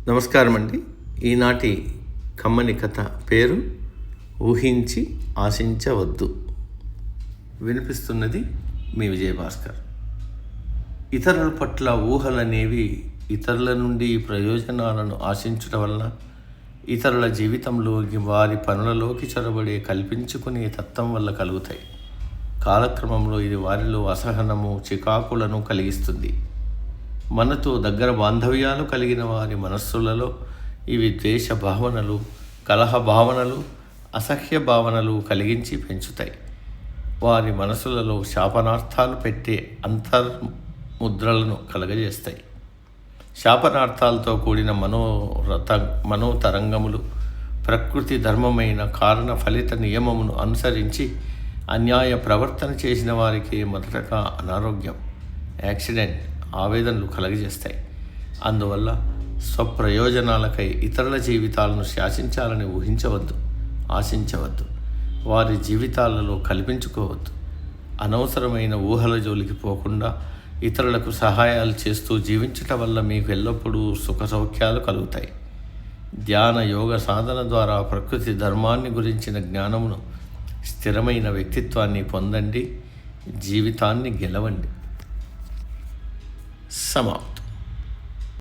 నమస్కారం అండి. ఈనాటి కమ్మని కథ పేరు ఊహించి ఆశించవద్దు. వినిపిస్తున్నది మీ విజయభాస్కర్. ఇతరుల పట్ల ఊహలనేవి ఇతరుల నుండి ప్రయోజనాలను ఆశించడం వలన ఇతరుల జీవితంలోకి వారి పనులలోకి చొరబడే కల్పించుకునే తత్వం వల్ల కలుగుతాయి. కాలక్రమంలో ఇది వారిలో అసహనము, చికాకులను కలిగిస్తుంది. మనతో దగ్గర బాంధవ్యాలు కలిగిన వారి మనస్సులలో ఇవి ద్వేష భావనలు, కలహ భావనలు, అసహ్య భావనలు కలిగించి పెంచుతాయి. వారి మనసులలో శాపనార్థాలు పెట్టే అంతర్ముద్రలను కలగజేస్తాయి. శాపనార్థాలతో కూడిన మనోతరంగములు ప్రకృతి ధర్మమైన కారణ ఫలిత నియమమును అనుసరించి అన్యాయ ప్రవర్తన చేసిన వారికి మొదటగా అనారోగ్యం, యాక్సిడెంట్, ఆవేదనలు కలగజేస్తాయి. అందువల్ల స్వప్రయోజనాలకై ఇతరుల జీవితాలను శాసించాలని ఊహించవద్దు, ఆశించవద్దు. వారి జీవితాలలో కల్పించుకోవద్దు. అనవసరమైన ఊహల జోలికి పోకుండా ఇతరులకు సహాయాలు చేస్తూ జీవించటం వల్ల మీకు ఎల్లప్పుడూ సుఖ సౌఖ్యాలు కలుగుతాయి. ధ్యాన యోగ సాధన ద్వారా ప్రకృతి ధర్మాన్ని గురించిన జ్ఞానమును, స్థిరమైన వ్యక్తిత్వాన్ని పొందండి. జీవితాన్ని గెలవండి. समाप्त।